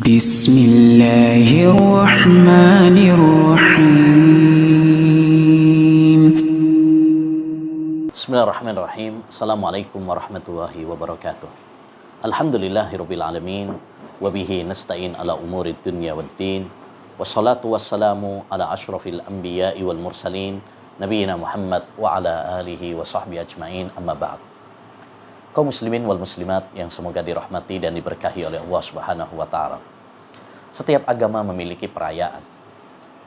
Bismillahirrahmanirrahim. Bismillahirrahmanirrahim. Assalamualaikum warahmatullahi wabarakatuh. Alhamdulillahirabbil alamin wa bihi nasta'in ala umurid dunya waddin. Wassalatu wassalamu ala asyrafil anbiya'i wal mursalin nabiyina Muhammad wa ala alihi wa sahbihi ajmain, amma ba'd. Kaum muslimin wal muslimat yang semoga dirahmati dan diberkahi oleh Allah Subhanahu wa taala. Setiap agama memiliki perayaan,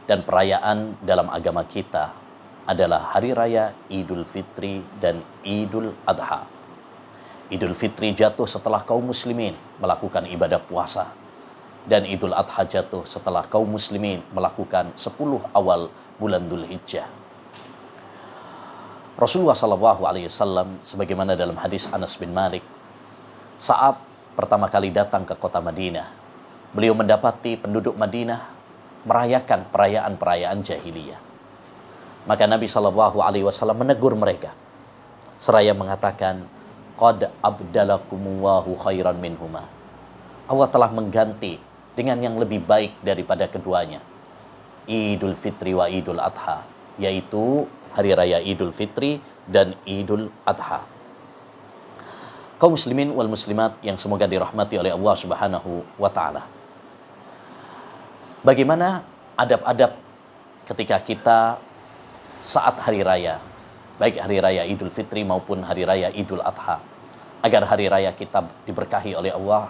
dan perayaan dalam agama kita adalah hari raya Idul Fitri dan Idul Adha. Idul Fitri jatuh setelah kaum muslimin melakukan ibadah puasa, dan Idul Adha jatuh setelah kaum muslimin melakukan 10 awal bulan Dzulhijjah. Rasulullah SAW sebagaimana dalam hadis Anas bin Malik, saat pertama kali datang ke kota Madinah, beliau mendapati penduduk Madinah merayakan perayaan-perayaan jahiliyah. Maka Nabi SAW menegur mereka, seraya mengatakan, "Qad abdalakumullahu khairan minhuma." Allah telah mengganti dengan yang lebih baik daripada keduanya. Idul Fitri wa Idul Adha, yaitu hari raya Idul Fitri dan Idul Adha. Kaum muslimin wal muslimat yang semoga dirahmati oleh Allah Subhanahu wa taala. Bagaimana adab-adab ketika kita saat hari raya, baik hari raya Idul Fitri maupun hari raya Idul Adha, agar hari raya kita diberkahi oleh Allah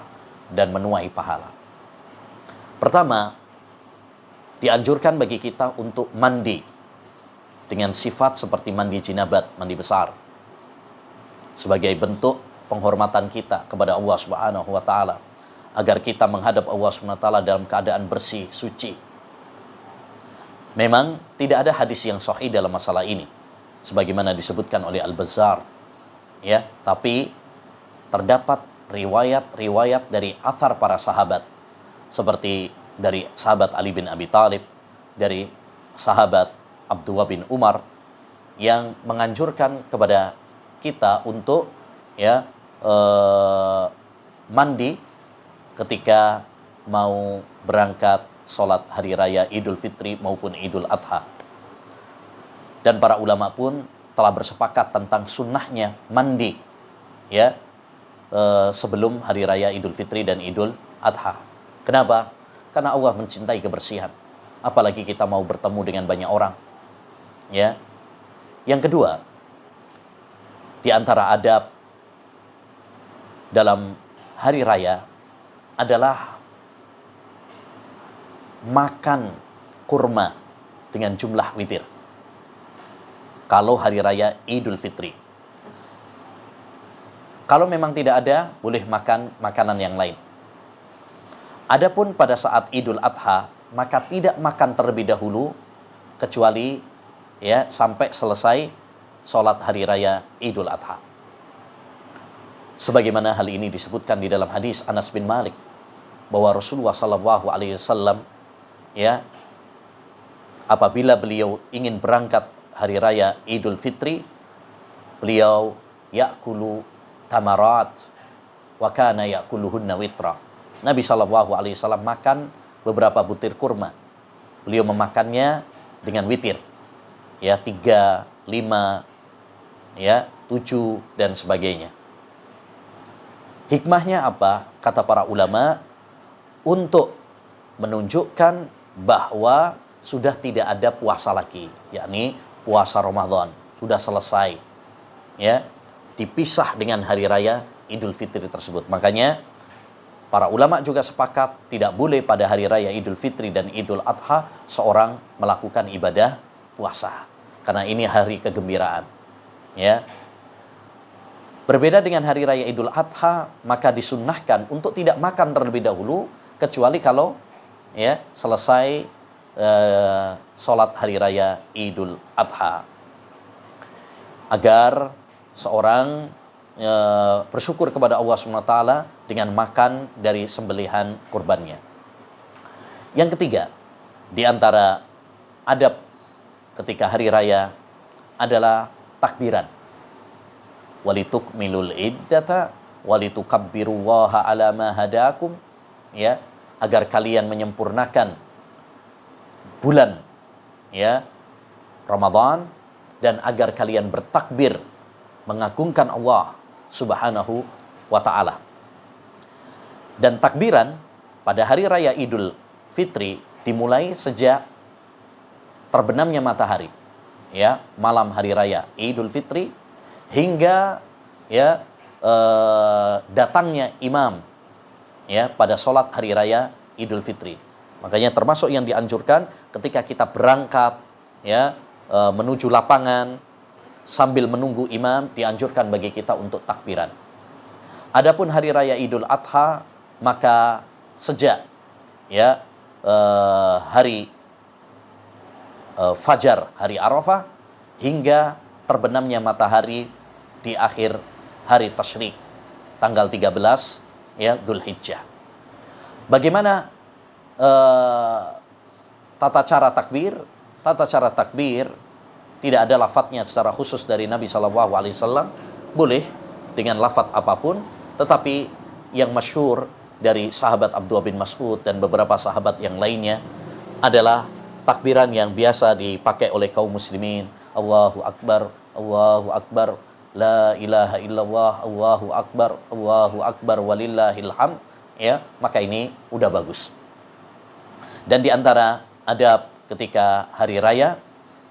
dan menuai pahala? Pertama, dianjurkan bagi kita untuk mandi dengan sifat seperti mandi jinabat, mandi besar, sebagai bentuk penghormatan kita kepada Allah Subhanahu wa taala, agar kita menghadap Allah Subhanahu wa taala dalam keadaan bersih, suci. Memang tidak ada hadis yang sahih dalam masalah ini, sebagaimana disebutkan oleh Al-Bazzar, ya, tapi terdapat riwayat-riwayat dari athar para sahabat, seperti dari sahabat Ali bin Abi Thalib, dari sahabat Abdullah bin Umar, yang menganjurkan kepada kita untuk mandi ketika mau berangkat sholat hari raya Idul Fitri maupun Idul Adha. Dan para ulama pun telah bersepakat tentang sunnahnya mandi, ya, sebelum hari raya Idul Fitri dan Idul Adha. Kenapa? Karena Allah mencintai kebersihan, apalagi kita mau bertemu dengan banyak orang, ya. Yang kedua, di antara adab dalam hari raya adalah makan kurma dengan jumlah witir kalau hari raya Idul Fitri. Kalau memang tidak ada, boleh makan makanan yang lain. Adapun pada saat Idul Adha, maka tidak makan terlebih dahulu kecuali, ya, sampai selesai sholat hari raya Idul Adha. Sebagaimana hal ini disebutkan di dalam hadis Anas bin Malik, bahwa Rasulullah SAW, ya, apabila beliau ingin berangkat hari raya Idul Fitri, beliau ya'kulu tamarat wa kana ya'kuluhunna witra. Nabi SAW makan beberapa butir kurma. Beliau memakannya dengan witir, ya, 3, 5, ya, 7 dan sebagainya. Hikmahnya apa? Kata para ulama, untuk menunjukkan bahwa sudah tidak ada puasa lagi, yakni puasa Ramadan sudah selesai, ya, dipisah dengan hari raya Idul Fitri tersebut. Makanya para ulama juga sepakat tidak boleh pada hari raya Idul Fitri dan Idul Adha seorang melakukan ibadah puasa, karena ini hari kegembiraan, ya. Berbeda dengan hari raya Idul Adha, maka disunnahkan untuk tidak makan terlebih dahulu, kecuali kalau, ya, selesai sholat hari raya Idul Adha, agar seorang bersyukur kepada Allah SWT dengan makan dari sembelihan kurbannya. Yang ketiga, di antara adab ketika hari raya adalah takbiran. Walitukmilul iddata walitukabbirullaha ala ma hadakum, ya, agar kalian menyempurnakan bulan ya Ramadan, dan agar kalian bertakbir mengagungkan Allah Subhanahu wa taala. Dan takbiran pada hari raya Idul Fitri dimulai sejak terbenamnya matahari ya, malam hari raya Idul Fitri hingga ya datangnya imam ya pada sholat hari raya Idul Fitri. Makanya termasuk yang dianjurkan ketika kita berangkat ya menuju lapangan sambil menunggu imam, dianjurkan bagi kita untuk takbiran. Adapun hari raya Idul Adha, maka sejak ya hari fajar hari Arafah hingga terbenamnya matahari di akhir hari Tasyrik tanggal 13 ya Dzulhijjah. Bagaimana tata cara takbir? Tata cara takbir tidak ada lafadznya secara khusus dari Nabi SAW. Boleh dengan lafadz apapun, tetapi yang masyhur dari sahabat Abdullah bin Mas'ud dan beberapa sahabat yang lainnya adalah takbiran yang biasa dipakai oleh kaum muslimin. Allahu Akbar, la ilaha illallah, Allahu Akbar, walillahil hamd. Ya, maka ini udah bagus. Dan di antara adab ketika hari raya,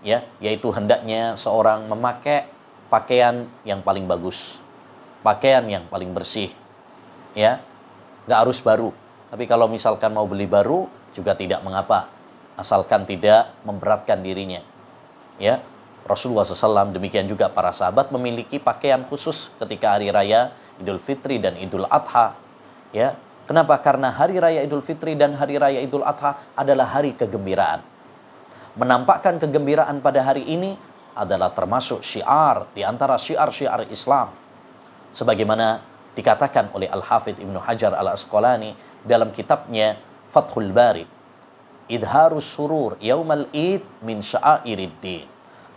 ya, yaitu hendaknya seorang memakai pakaian yang paling bagus, pakaian yang paling bersih, ya, nggak harus baru. Tapi kalau misalkan mau beli baru juga tidak mengapa, asalkan tidak memberatkan dirinya, ya. Rasulullah SAW demikian juga para sahabat memiliki pakaian khusus ketika hari raya Idul Fitri dan Idul Adha, ya. Kenapa? Karena hari raya Idul Fitri dan hari raya Idul Adha adalah hari kegembiraan. Menampakkan kegembiraan pada hari ini adalah termasuk syiar di antara syiar-syiar Islam. Sebagaimana dikatakan oleh Al-Hafidh Ibnu Hajar Al-Asqalani dalam kitabnya Fathul Bari, idharus surur yaumal id min sya'airiddin.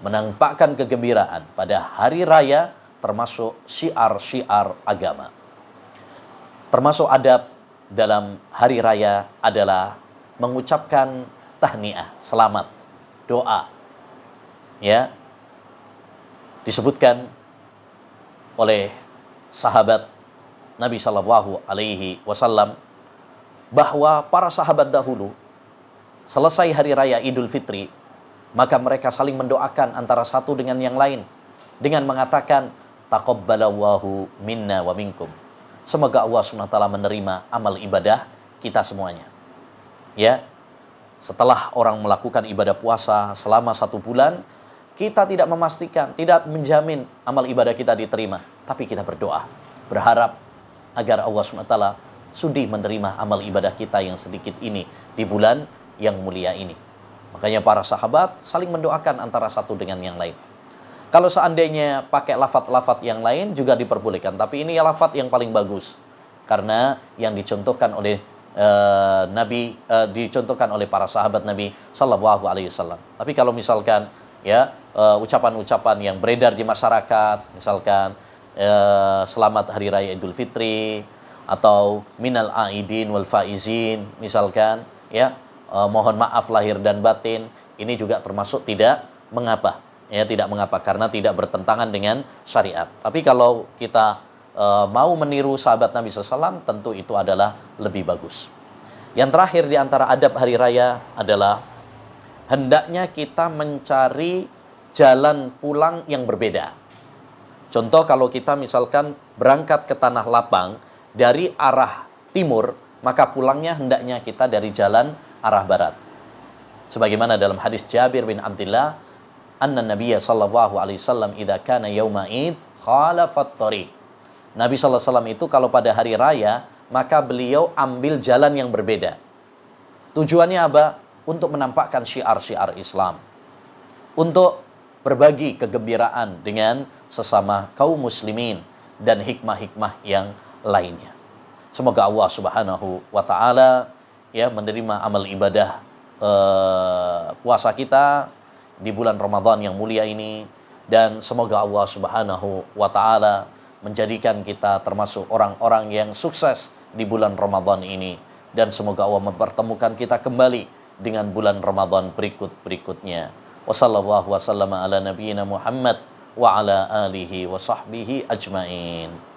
Menampakkan kegembiraan pada hari raya termasuk syiar-syiar agama. Termasuk adab dalam hari raya adalah mengucapkan tahniah, selamat, doa. Ya. Disebutkan oleh sahabat Nabi Shallallahu alaihi wasallam bahwa para sahabat dahulu selesai hari raya Idul Fitri, maka mereka saling mendoakan antara satu dengan yang lain dengan mengatakan taqabbalallahu minna wa minkum. Semoga Allah SWT menerima amal ibadah kita semuanya. Ya, setelah orang melakukan ibadah puasa selama 1 bulan, kita tidak memastikan, tidak menjamin amal ibadah kita diterima. Tapi kita berdoa, berharap agar Allah SWT sudi menerima amal ibadah kita yang sedikit ini di bulan yang mulia ini. Makanya para sahabat saling mendoakan antara satu dengan yang lain. Kalau seandainya pakai lafadz-lafadz yang lain juga diperbolehkan, tapi ini lafadz yang paling bagus karena yang dicontohkan oleh Nabi, dicontohkan oleh para sahabat Nabi Shallallahu Alaihi Wasallam. Tapi kalau misalkan ya ucapan-ucapan yang beredar di masyarakat, misalkan selamat hari raya Idul Fitri atau minal aidin wal faizin, misalkan ya mohon maaf lahir dan batin, ini juga termasuk tidak mengapa. Ya, tidak mengapa karena tidak bertentangan dengan syariat. Tapi kalau kita mau meniru sahabat Nabi SAW, tentu itu adalah lebih bagus. Yang terakhir di antara adab hari raya adalah hendaknya kita mencari jalan pulang yang berbeda. Contoh kalau kita misalkan berangkat ke Tanah Lapang dari arah timur, maka pulangnya hendaknya kita dari jalan arah barat. Sebagaimana dalam hadis Jabir bin Abdullah, anna Nabiyya sallallahu alaihi wasallam idza kana yauma id khalafat thariq. Nabi sallallahu alaihi wasallam itu kalau pada hari raya, maka beliau ambil jalan yang berbeda. Tujuannya apa? Untuk menampakkan syiar-syiar Islam. Untuk berbagi kegembiraan dengan sesama kaum muslimin dan hikmah-hikmah yang lainnya. Semoga Allah Subhanahu wa taala ya menerima amal ibadah puasa kita di bulan Ramadan yang mulia ini, dan semoga Allah Subhanahu wa taala menjadikan kita termasuk orang-orang yang sukses di bulan Ramadan ini. dan semoga Allah mempertemukan kita kembali dengan bulan Ramadan berikut-berikutnya. Wassallallahu wasallama ala nabiyyina Muhammad wa ala alihi wa sahbihi ajmain.